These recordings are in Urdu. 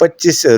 25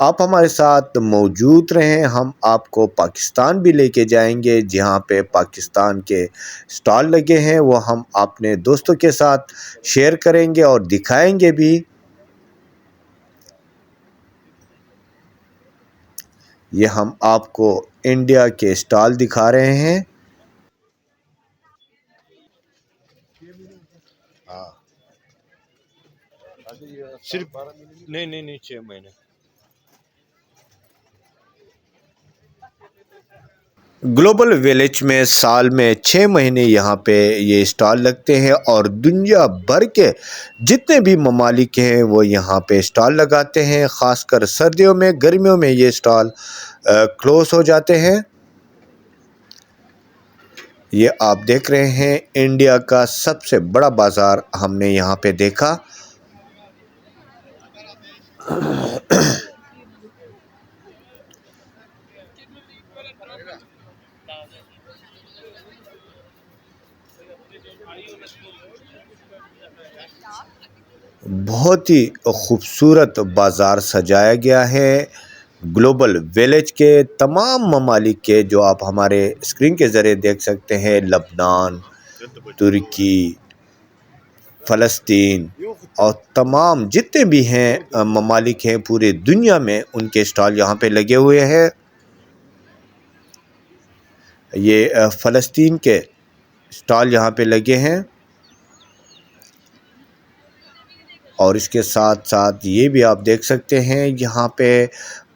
آپ ہمارے ساتھ موجود رہیں، ہم آپ کو پاکستان بھی لے کے جائیں گے، جہاں پہ پاکستان کے سٹال لگے ہیں وہ ہم اپنے دوستوں کے ساتھ شیئر کریں گے اور دکھائیں گے بھی۔ یہ ہم آپ کو انڈیا کے سٹال دکھا رہے ہیں۔ صرف نہیں 6 مہینے۔ گلوبل ویلیج میں سال میں 6 مہینے یہاں پہ یہ سٹال لگتے ہیں، اور دنیا بھر کے جتنے بھی ممالک ہیں وہ یہاں پہ سٹال لگاتے ہیں، خاص کر سردیوں میں، گرمیوں میں یہ سٹال کلوز ہو جاتے ہیں۔ یہ آپ دیکھ رہے ہیں انڈیا کا سب سے بڑا بازار ہم نے یہاں پہ دیکھا۔ بہت ہی خوبصورت بازار سجایا گیا ہے گلوبل ویلیج کے تمام ممالک کے، جو آپ ہمارے اسکرین کے ذریعے دیکھ سکتے ہیں، لبنان، ترکی، فلسطین اور تمام جتنے بھی ہیں ممالک ہیں پورے دنیا میں، ان کے سٹال یہاں پہ لگے ہوئے ہیں۔ یہ فلسطین کے سٹال یہاں پہ لگے ہیں، اور اس کے ساتھ ساتھ یہ بھی آپ دیکھ سکتے ہیں یہاں پہ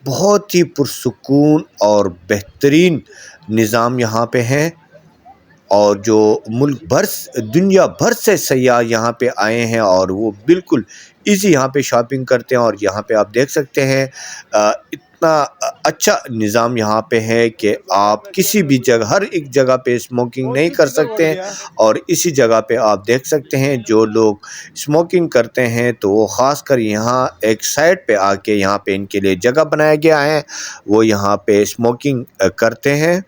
بہت ہی پرسکون اور بہترین نظام یہاں پہ ہیں، اور جو ملک بھر دنیا بھر سے سیاح یہاں پہ آئے ہیں اور وہ بالکل ایزی یہاں پہ شاپنگ کرتے ہیں۔ اور یہاں پہ آپ دیکھ سکتے ہیں اتنا اچھا نظام یہاں پہ ہے کہ آپ کسی بھی جگہ، ہر ایک جگہ پہ اسموکنگ نہیں کر سکتے ہیں، اور اسی جگہ پہ آپ دیکھ سکتے ہیں جو لوگ اسموکنگ کرتے ہیں تو وہ خاص کر یہاں ایک سائڈ پہ آ کے، یہاں پہ ان کے لیے جگہ بنایا گیا ہے، وہ یہاں پہ اسموکنگ کرتے ہیں۔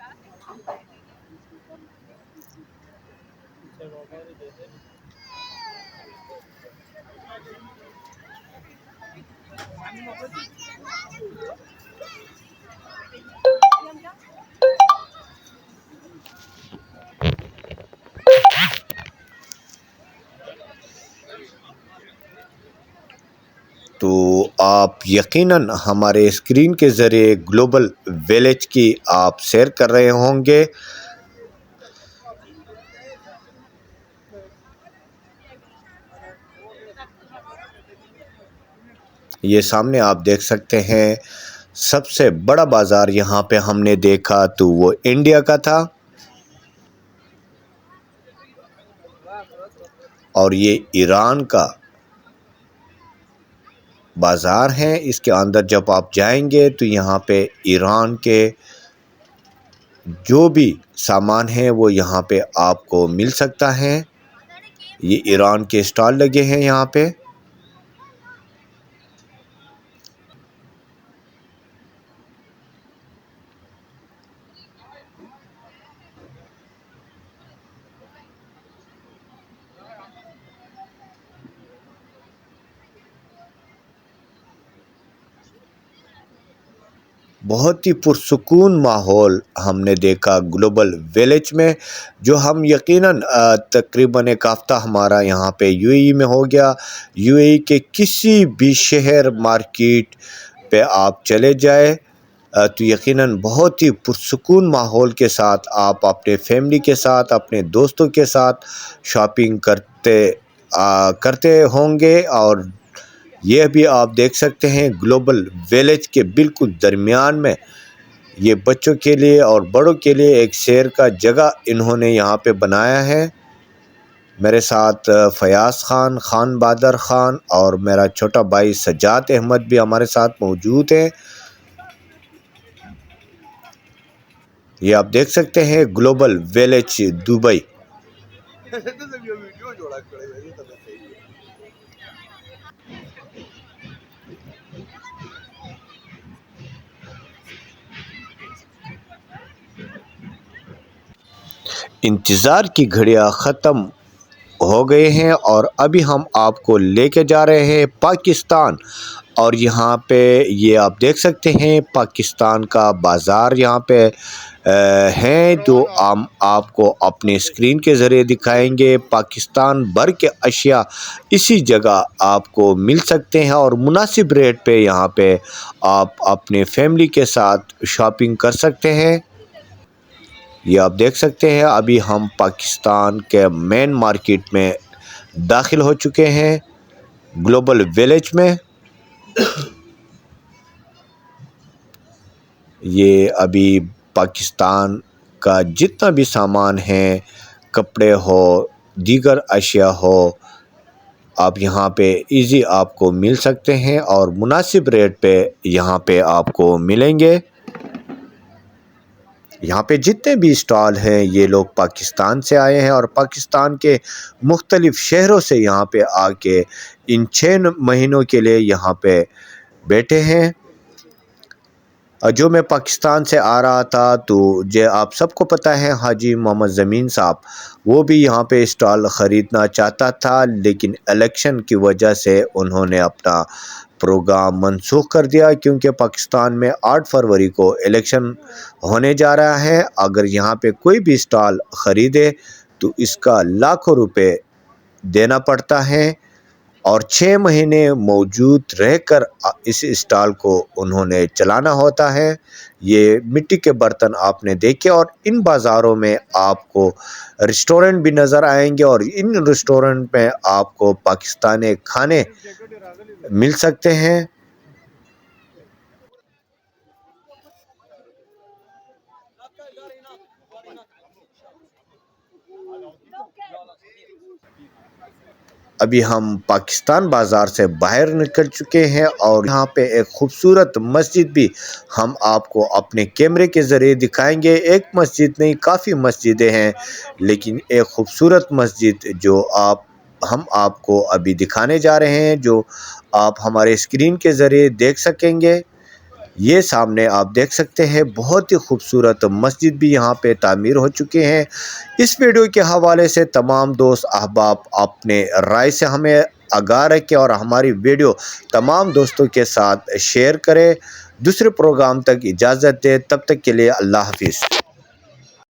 تو آپ یقیناً ہمارے اسکرین کے ذریعے گلوبل ویلیج کی آپ سیر کر رہے ہوں گے۔ یہ سامنے آپ دیکھ سکتے ہیں سب سے بڑا بازار یہاں پہ ہم نے دیکھا تو وہ انڈیا کا تھا، اور یہ ایران کا بازار ہے۔ اس کے اندر جب آپ جائیں گے تو یہاں پہ ایران کے جو بھی سامان ہیں وہ یہاں پہ آپ کو مل سکتا ہے۔ یہ ایران کے سٹال لگے ہیں یہاں پہ۔ بہت ہی پرسکون ماحول ہم نے دیکھا گلوبل ویلیج میں، جو ہم یقیناً تقریباً ایک ہفتہ ہمارا یہاں پہ یو اے ای میں ہو گیا۔ یو اے ای کے کسی بھی شہر مارکیٹ پہ آپ چلے جائے تو یقیناً بہت ہی پرسکون ماحول کے ساتھ آپ اپنے فیملی کے ساتھ، اپنے دوستوں کے ساتھ شاپنگ کرتے ہوں گے۔ اور یہ بھی آپ دیکھ سکتے ہیں گلوبل ویلیج کے بالکل درمیان میں یہ بچوں کے لیے اور بڑوں کے لیے ایک سیر کا جگہ انہوں نے یہاں پہ بنایا ہے۔ میرے ساتھ فیاض خان، خان بادر خان اور میرا چھوٹا بھائی سجاد احمد بھی ہمارے ساتھ موجود ہیں۔ یہ آپ دیکھ سکتے ہیں گلوبل ویلیج دبئی۔ انتظار کی گھڑیاں ختم ہو گئے ہیں، اور ابھی ہم آپ کو لے کے جا رہے ہیں پاکستان، اور یہاں پہ یہ آپ دیکھ سکتے ہیں پاکستان کا بازار یہاں پہ ہیں جو ہم آپ کو اپنے اسکرین کے ذریعے دکھائیں گے۔ پاکستان بھر کے اشیاء اسی جگہ آپ کو مل سکتے ہیں اور مناسب ریٹ پہ یہاں پہ آپ اپنے فیملی کے ساتھ شاپنگ کر سکتے ہیں۔ یہ آپ دیکھ سکتے ہیں ابھی ہم پاکستان کے مین مارکیٹ میں داخل ہو چکے ہیں، گلوبل ویلیج میں۔ یہ ابھی پاکستان کا جتنا بھی سامان ہے، کپڑے ہو دیگر اشیاء ہو، آپ یہاں پہ ایزی آپ کو مل سکتے ہیں اور مناسب ریٹ پہ یہاں پہ آپ کو ملیں گے۔ یہاں پہ جتنے بھی اسٹال ہیں یہ لوگ پاکستان سے آئے ہیں اور پاکستان کے مختلف شہروں سے یہاں پہ آ کے ان 6 مہینوں کے لیے یہاں پہ بیٹھے ہیں۔ جو میں پاکستان سے آ رہا تھا تو آپ سب کو پتہ ہے حاجی محمد زمین صاحب وہ بھی یہاں پہ اسٹال خریدنا چاہتا تھا، لیکن الیکشن کی وجہ سے انہوں نے اپنا پروگرام منسوخ کر دیا، کیونکہ پاکستان میں 8 فروری کو الیکشن ہونے جا رہا ہے۔ اگر یہاں پہ کوئی بھی اسٹال خریدے تو اس کا لاکھوں روپے دینا پڑتا ہے اور 6 مہینے موجود رہ کر اس اسٹال کو انہوں نے چلانا ہوتا ہے۔ یہ مٹی کے برتن آپ نے دیکھے اور ان بازاروں میں آپ کو ریسٹورنٹ بھی نظر آئیں گے اور ان ریسٹورنٹ میں آپ کو پاکستانی کھانے مل سکتے ہیں۔ ابھی ہم پاکستان بازار سے باہر نکل چکے ہیں اور یہاں پہ ایک خوبصورت مسجد بھی ہم آپ کو اپنے کیمرے کے ذریعے دکھائیں گے۔ ایک مسجد نہیں، کافی مسجدیں ہیں، لیکن ایک خوبصورت مسجد جو ہم آپ کو ابھی دکھانے جا رہے ہیں، جو آپ ہمارے اسکرین کے ذریعے دیکھ سکیں گے۔ یہ سامنے آپ دیکھ سکتے ہیں بہت ہی خوبصورت مسجد بھی یہاں پہ تعمیر ہو چکے ہیں۔ اس ویڈیو کے حوالے سے تمام دوست احباب اپنے رائے سے ہمیں آگاہ رکھیں اور ہماری ویڈیو تمام دوستوں کے ساتھ شیئر کریں۔ دوسرے پروگرام تک اجازت دیں، تب تک کے لیے اللہ حافظ۔